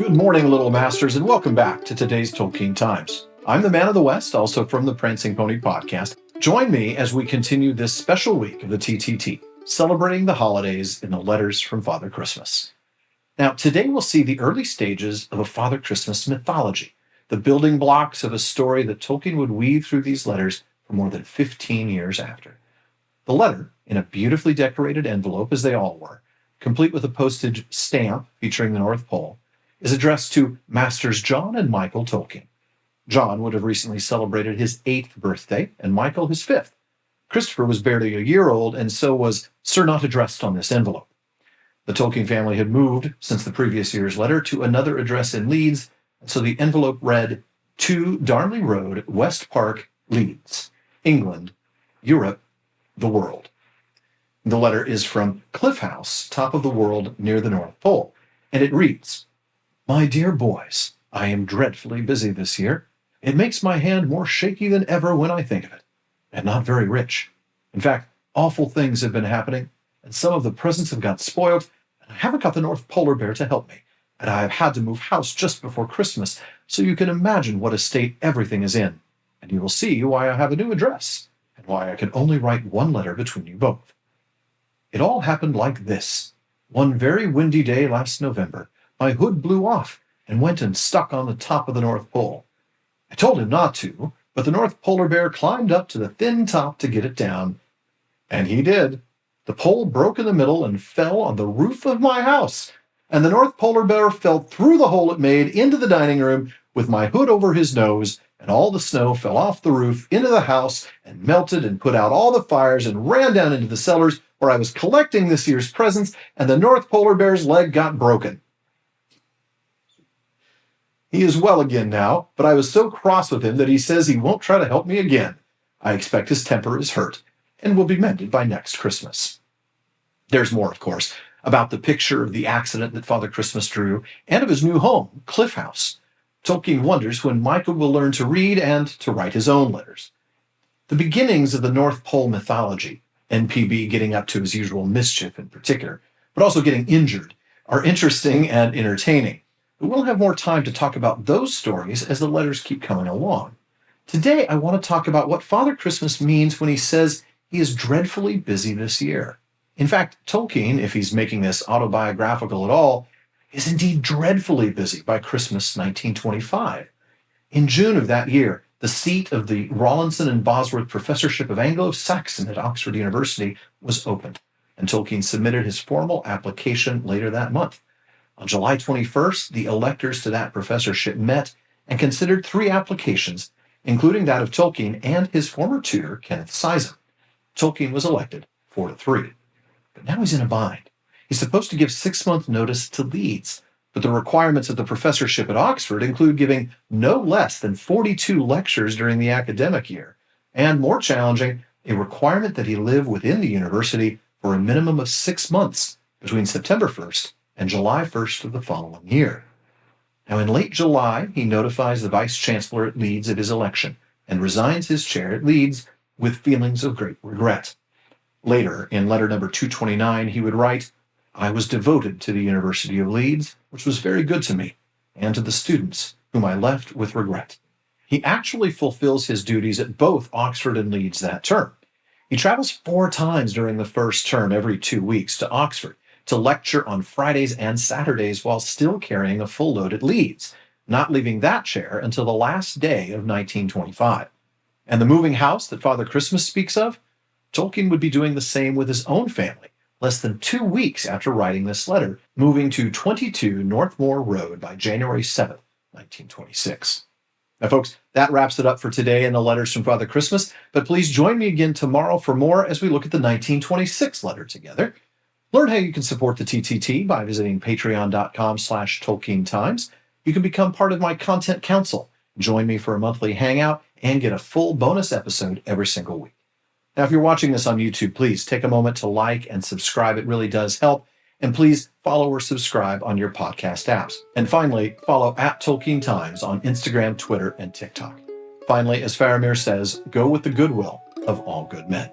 Good morning, Little Masters, and welcome back to today's Tolkien Times. I'm the Man of the West, also from the Prancing Pony podcast. Join me as we continue this special week of the TTT, celebrating the holidays in the letters from Father Christmas. Now, today we'll see the early stages of a Father Christmas mythology, the building blocks of a story that Tolkien would weave through these letters for more than 15 years after. The letter, in a beautifully decorated envelope, as they all were, complete with a postage stamp featuring the North Pole, is addressed to Masters John and Michael Tolkien. John would have recently celebrated his 8th birthday, and Michael his 5th. Christopher was barely a year old, and so was Sir not addressed on this envelope. The Tolkien family had moved, since the previous year's letter, to another address in Leeds, and so the envelope read, "To Darnley Road, West Park, Leeds, England, Europe, the world." The letter is from Cliff House, top of the world near the North Pole, and it reads, "My dear boys, I am dreadfully busy this year. It makes my hand more shaky than ever when I think of it, and not very rich. In fact, awful things have been happening, and some of the presents have got spoiled, and I haven't got the North Polar Bear to help me, and I have had to move house just before Christmas, so you can imagine what a state everything is in, and you will see why I have a new address, and why I can only write one letter between you both. It all happened like this. One very windy day last November, my hood blew off and went and stuck on the top of the North Pole. I told him not to, but the North Polar Bear climbed up to the thin top to get it down. And he did. The pole broke in the middle and fell on the roof of my house, and the North Polar Bear fell through the hole it made into the dining room with my hood over his nose, and all the snow fell off the roof into the house and melted and put out all the fires and ran down into the cellars where I was collecting this year's presents, and the North Polar Bear's leg got broken. He is well again now, but I was so cross with him that he says he won't try to help me again. I expect his temper is hurt and will be mended by next Christmas." There's more, of course, about the picture of the accident that Father Christmas drew and of his new home, Cliff House. Tolkien wonders when Michael will learn to read and to write his own letters. The beginnings of the North Pole mythology, NPB getting up to his usual mischief in particular, but also getting injured, are interesting and entertaining. But we'll have more time to talk about those stories as the letters keep coming along. Today, I want to talk about what Father Christmas means when he says he is dreadfully busy this year. In fact, Tolkien, if he's making this autobiographical at all, is indeed dreadfully busy by Christmas 1925. In June of that year, the seat of the Rawlinson and Bosworth Professorship of Anglo-Saxon at Oxford University was opened, and Tolkien submitted his formal application later that month. On July 21st, the electors to that professorship met and considered 3 applications, including that of Tolkien and his former tutor, Kenneth Sizem. Tolkien was elected 4-3. But now he's in a bind. He's supposed to give 6-month notice to Leeds, but the requirements of the professorship at Oxford include giving no less than 42 lectures during the academic year, and more challenging, a requirement that he live within the university for a minimum of 6 months between September 1st and July 1st of the following year. Now, in late July, he notifies the vice-chancellor at Leeds of his election and resigns his chair at Leeds with feelings of great regret. Later, in letter number 229, he would write, "I was devoted to the University of Leeds, which was very good to me, and to the students, whom I left with regret." He actually fulfills his duties at both Oxford and Leeds that term. He travels 4 times during the first term every 2 weeks to Oxford, to lecture on Fridays and Saturdays while still carrying a full load at Leeds, not leaving that chair until the last day of 1925. And the moving house that Father Christmas speaks of, Tolkien would be doing the same with his own family, less than 2 weeks after writing this letter, moving to 22 Northmoor Road by January 7th, 1926. Now, folks, that wraps it up for today in the letters from Father Christmas, but please join me again tomorrow for more as we look at the 1926 letter together. Learn how you can support the TTT by visiting patreon.com/Tolkien Times. You can become part of my content council, join me for a monthly hangout, and get a full bonus episode every single week. Now, if you're watching this on YouTube, please take a moment to like and subscribe. It really does help. And please follow or subscribe on your podcast apps. And finally, follow @Tolkien Times on Instagram, Twitter, and TikTok. Finally, as Faramir says, go with the goodwill of all good men.